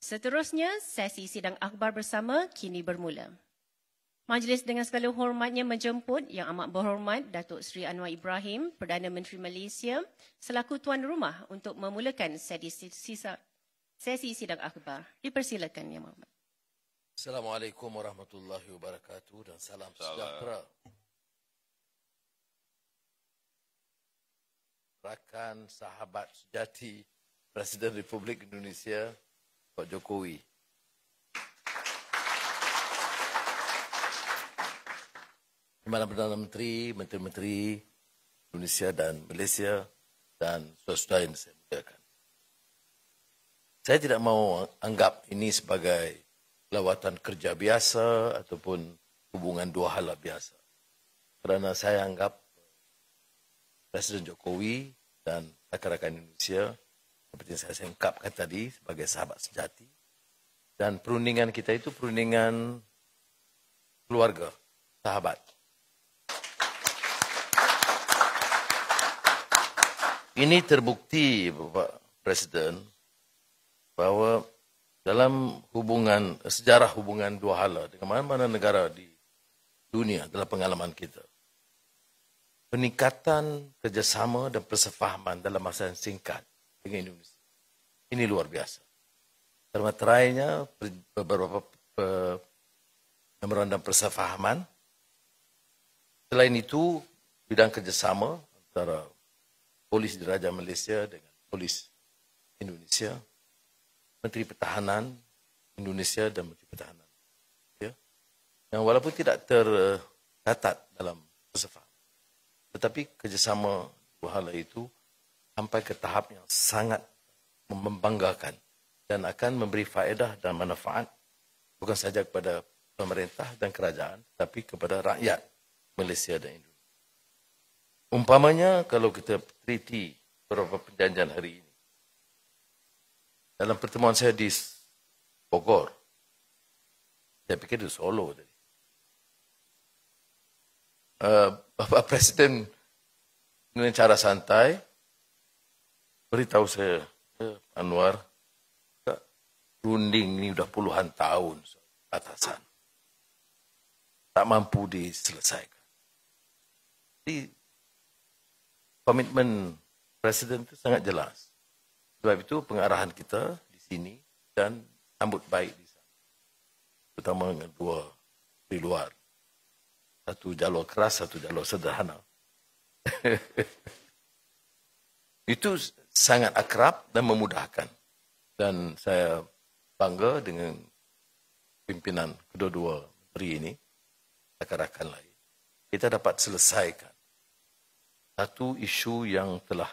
Seterusnya, sesi sidang akhbar bersama kini bermula. Majlis dengan segala hormatnya menjemput Yang Amat Berhormat Datuk Seri Anwar Ibrahim, Perdana Menteri Malaysia, selaku tuan rumah untuk memulakan sesi sidang akhbar. Dipersilakan, Yang Amat. Assalamualaikum warahmatullahi wabarakatuh dan salam sejahtera. Rakan sahabat sejati Presiden Republik Indonesia Pak Jokowi. Dimana Perdana Menteri, Menteri-Menteri Indonesia dan Malaysia dan saudara-saudara yang saya muliakan. Saya tidak mau anggap ini sebagai lawatan kerja biasa ataupun hubungan dua hala biasa. Kerana saya anggap Presiden Jokowi dan rakan-rakan Indonesia seperti yang saya ungkapkan tadi sebagai sahabat sejati. Dan perundingan kita itu perundingan keluarga, sahabat. Ini terbukti Bapak Presiden bahawa dalam hubungan, sejarah hubungan dua hala dengan mana-mana negara di dunia dalam pengalaman kita, peningkatan kerjasama dan persefahaman dalam masa yang singkat dengan Indonesia. Ini luar biasa. Termaterainya beberapa memorandum persefahaman. Selain itu, bidang kerjasama antara Polis Diraja Malaysia dengan Polis Indonesia, Menteri Pertahanan Indonesia dan Menteri Pertahanan. Ya. Yang walaupun tidak tercatat dalam persefahaman, tetapi kerjasama dua hala itu sampai ke tahap yang sangat membanggakan dan akan memberi faedah dan manfaat bukan sahaja kepada pemerintah dan kerajaan, tapi kepada rakyat Malaysia dan Indonesia. Umpamanya kalau kita teliti beberapa perjanjian hari ini, dalam pertemuan saya di Bogor, saya pikir di Solo tadi, Bapak Presiden dengan cara santai beritahu saya, Anwar, runding ini sudah puluhan tahun batasan. Tak mampu diselesaikan. Jadi, komitmen Presiden itu sangat jelas. Sebab itu pengarahan kita di sini dan sambut baik di sana. Terutama dengan dua di luar. Satu jalur keras, satu jalur sederhana. Itu sangat akrab dan memudahkan. Dan saya bangga dengan pimpinan kedua-dua menteri ini, rakan-rakan lain. Kita dapat selesaikan satu isu yang telah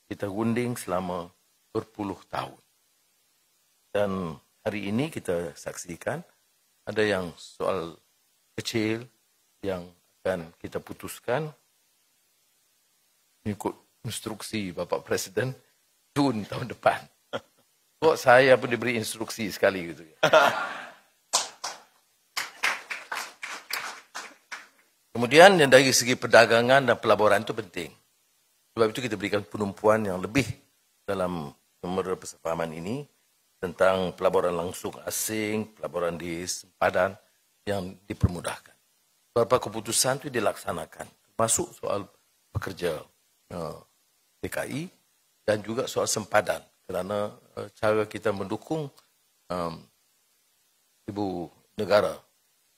kita gunding selama berpuluh tahun. Dan hari ini kita saksikan ada yang soal kecil yang akan kita putuskan mengikut instruksi Bapak Presiden Jun tahun depan. Kok saya pun diberi instruksi sekali gitu. Kemudian dari segi perdagangan dan pelaburan itu penting. Sebab itu kita berikan penumpuan yang lebih dalam memorandum persefahaman ini tentang pelaburan langsung asing, pelaburan di sempadan yang dipermudahkan. Beberapa keputusan itu dilaksanakan, termasuk soal pekerja DKI dan juga soal sempadan. Kerana cara kita mendukung ibu negara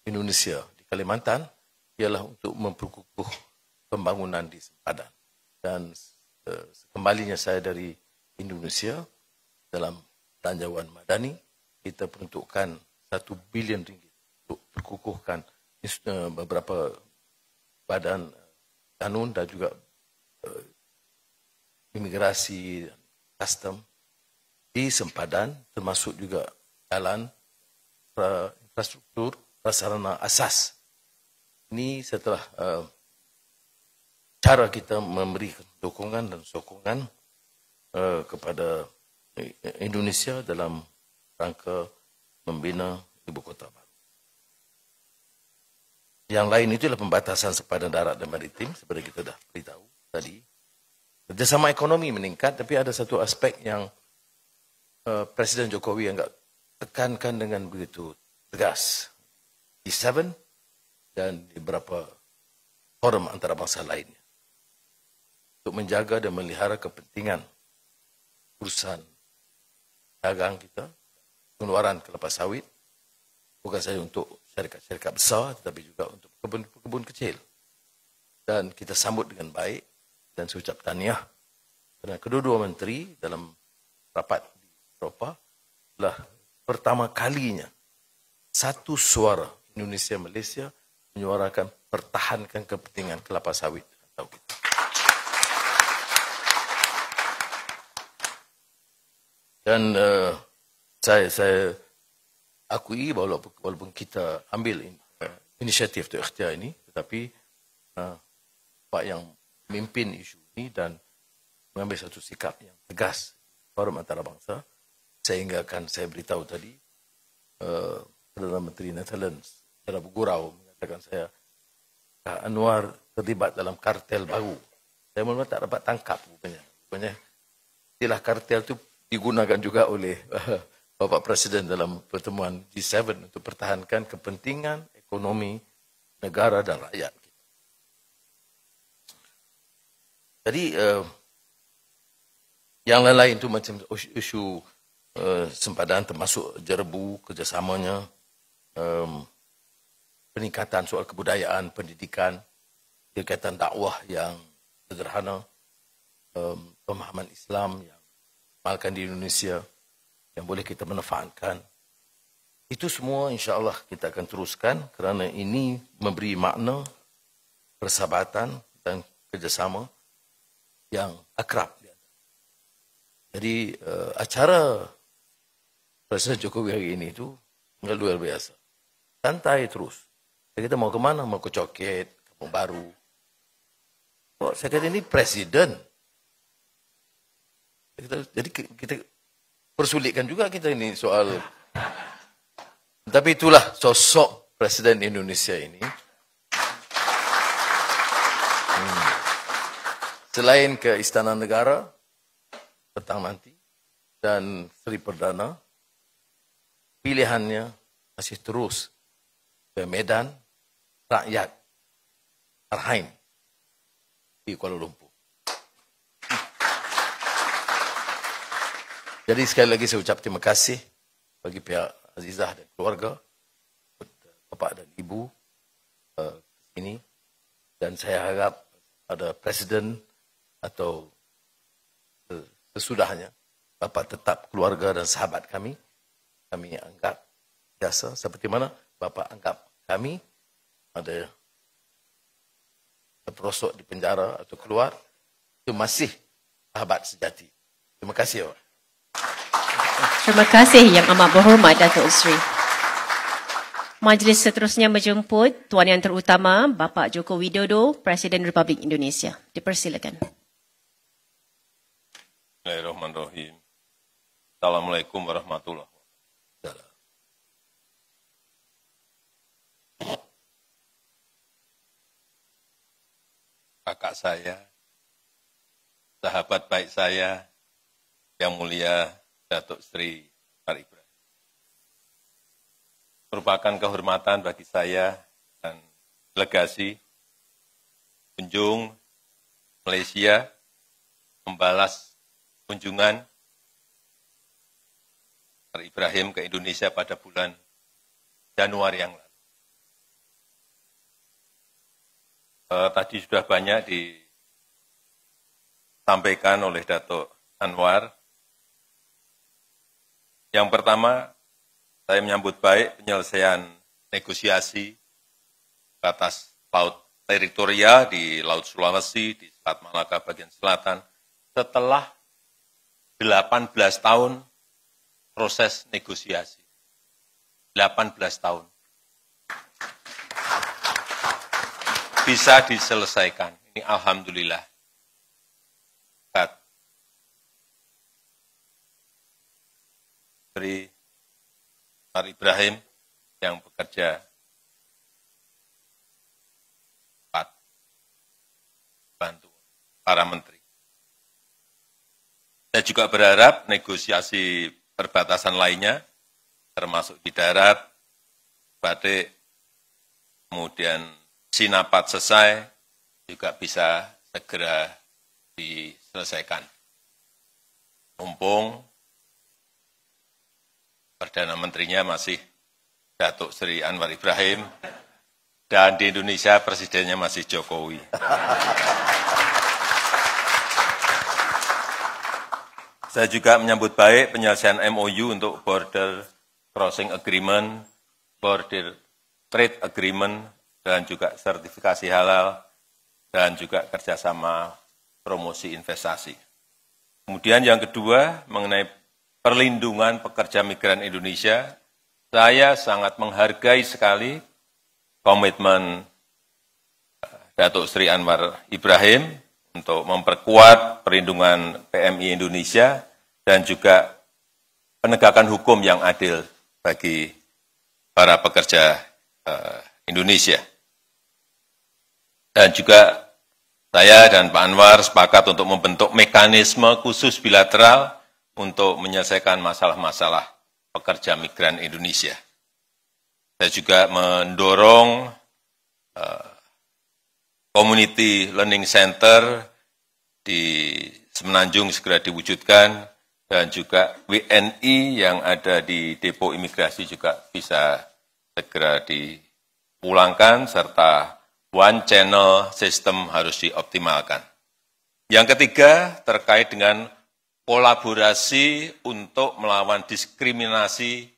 Indonesia di Kalimantan ialah untuk memperkukuh pembangunan di sempadan. Dan kembalinya saya dari Indonesia dalam belanjawan madani, kita peruntukkan 1 bilion ringgit untuk perkukuhkan beberapa badan kanun dan juga imigrasi dan custom di sempadan, termasuk juga jalan, infrastruktur, prasarana asas. Ini setelah cara kita memberi dukungan dan sokongan kepada Indonesia dalam rangka membina ibu kota baru. Yang lain itu adalah pembatasan sempadan darat dan maritim, seperti kita dah beritahu tadi. Kerjasama ekonomi meningkat, tapi ada satu aspek yang Presiden Jokowi anggap tekankan dengan begitu tegas di G7 dan di beberapa forum antarabangsa lainnya untuk menjaga dan melihara kepentingan urusan dagang kita, pengeluaran kelapa sawit, bukan saja untuk syarikat-syarikat besar tetapi juga untuk kebun-kebun kecil. Dan kita sambut dengan baik dan saya ucap tahniah kerana kedua-dua menteri dalam rapat di Eropah telah pertama kalinya satu suara Indonesia Malaysia menyuarakan pertahankan kepentingan kelapa sawit atau kita. Dan saya akui walaupun kita ambil inisiatif atau ikhtiar ini, tetapi Pak yang memimpin isu ini dan mengambil satu sikap yang tegas forum antarabangsa, sehingga akan saya beritahu tadi Perdana Menteri Netherlands secara bergurau mengatakan saya Anwar terlibat dalam kartel baru. Saya mula tak dapat tangkap rupanya istilah kartel itu digunakan juga oleh Bapak Presiden dalam pertemuan G7 untuk pertahankan kepentingan ekonomi negara dan rakyat. Jadi yang lain-lain itu macam isu sempadan termasuk jerbu kerjasamanya, peningkatan soal kebudayaan, pendidikan, kegiatan dakwah yang sederhana, pemahaman Islam yang diamalkan di Indonesia yang boleh kita manfaatkan. Itu semua insya-Allah kita akan teruskan kerana ini memberi makna persahabatan dan kerjasama yang akrab. Jadi acara Presiden Jokowi hari ini itu luar biasa. Santai terus. Kita mau ke mana? Mau ke Coket, Kampung Baru. Oh, saya kata ini presiden. Jadi kita persulitkan juga kita ini soal. Tapi itulah sosok Presiden Indonesia ini. Selain ke Istana Negara petang nanti dan Seri Perdana, pilihannya masih terus ke Medan Rakyat Arhain di Kuala Lumpur. Jadi sekali lagi saya ucap terima kasih bagi pihak Azizah dan keluarga, Bapak dan Ibu ini, dan saya harap ada Presiden atau sesudahnya Bapak tetap keluarga dan sahabat kami anggap biasa seperti mana Bapak anggap kami ada terperosok di penjara atau keluar, itu masih sahabat sejati. Terima kasih, Pak. Terima kasih Yang Amat Berhormat Datuk Seri. Majlis seterusnya menjemput Tuan Yang Terutama Bapak Joko Widodo, Presiden Republik Indonesia. Dipersilakan. Bismillahirrahmanirrahim. Assalamualaikum warahmatullahi wabarakatuh. Kakak saya, sahabat baik saya, yang mulia Datuk Seri Anwar Ibrahim. Merupakan kehormatan bagi saya dan delegasi kunjung Malaysia membalas kunjungan Anwar Ibrahim ke Indonesia pada bulan Januari yang lalu. Tadi sudah banyak disampaikan oleh Datuk Anwar. Yang pertama, saya menyambut baik penyelesaian negosiasi batas laut teritorial di Laut Sulawesi, di Selat Malaka bagian selatan, setelah 18 tahun proses negosiasi. 18 tahun. Bisa diselesaikan. Ini alhamdulillah. Dari Anwar Ibrahim yang bekerja bantu para menteri. Saya juga berharap negosiasi perbatasan lainnya termasuk di darat, batik, kemudian sinapat selesai, juga bisa segera diselesaikan. Mumpung Perdana Menterinya masih Datuk Sri Anwar Ibrahim, dan di Indonesia Presidennya masih Jokowi. Saya juga menyambut baik penyelesaian MOU untuk Border Crossing Agreement, Border Trade Agreement, dan juga sertifikasi halal, dan juga kerjasama promosi investasi. Kemudian yang kedua, mengenai perlindungan pekerja migran Indonesia, saya sangat menghargai sekali komitmen Datuk Sri Anwar Ibrahim untuk memperkuat perlindungan PMI Indonesia dan juga penegakan hukum yang adil bagi para pekerja Indonesia. Dan juga saya dan Pak Anwar sepakat untuk membentuk mekanisme khusus bilateral untuk menyelesaikan masalah-masalah pekerja migran Indonesia. Saya juga mendorong Community Learning Center di Semenanjung segera diwujudkan, dan juga WNI yang ada di depo imigrasi juga bisa segera dipulangkan, serta one channel system harus dioptimalkan. Yang ketiga, terkait dengan kolaborasi untuk melawan diskriminasi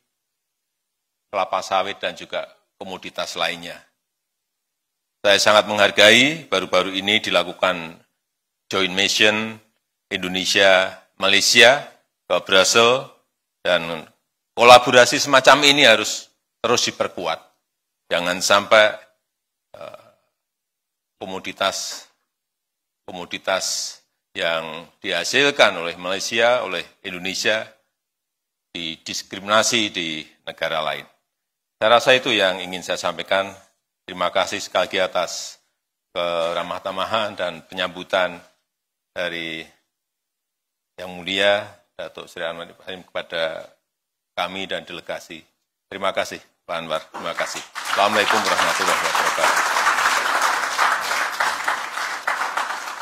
kelapa sawit dan juga komoditas lainnya. Saya sangat menghargai baru-baru ini dilakukan joint mission Indonesia-Malaysia ke Brussels, dan kolaborasi semacam ini harus terus diperkuat. Jangan sampai komoditas yang dihasilkan oleh Malaysia, oleh Indonesia, didiskriminasi di negara lain. Saya rasa itu yang ingin saya sampaikan. Terima kasih sekali lagi atas keramah tamahan dan penyambutan dari Yang Mulia Datuk Sri Anwar Ibrahim kepada kami dan delegasi. Terima kasih Pak Anwar, terima kasih. Assalamualaikum warahmatullahi wabarakatuh.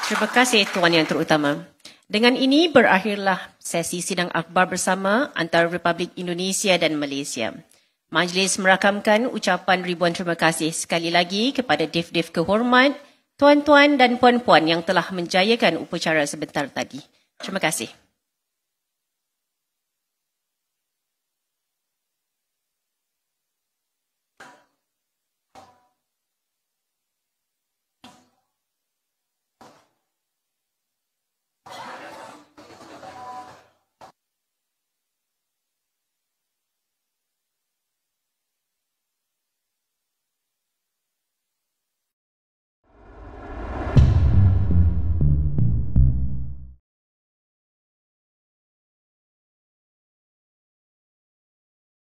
Terima kasih Tuan Yang Terutama. Dengan ini berakhirlah sesi sidang akhbar bersama antara Republik Indonesia dan Malaysia. Majlis merakamkan ucapan ribuan terima kasih sekali lagi kepada Div-Div kehormat, tuan-tuan dan puan-puan yang telah menjayakan upacara sebentar tadi. Terima kasih.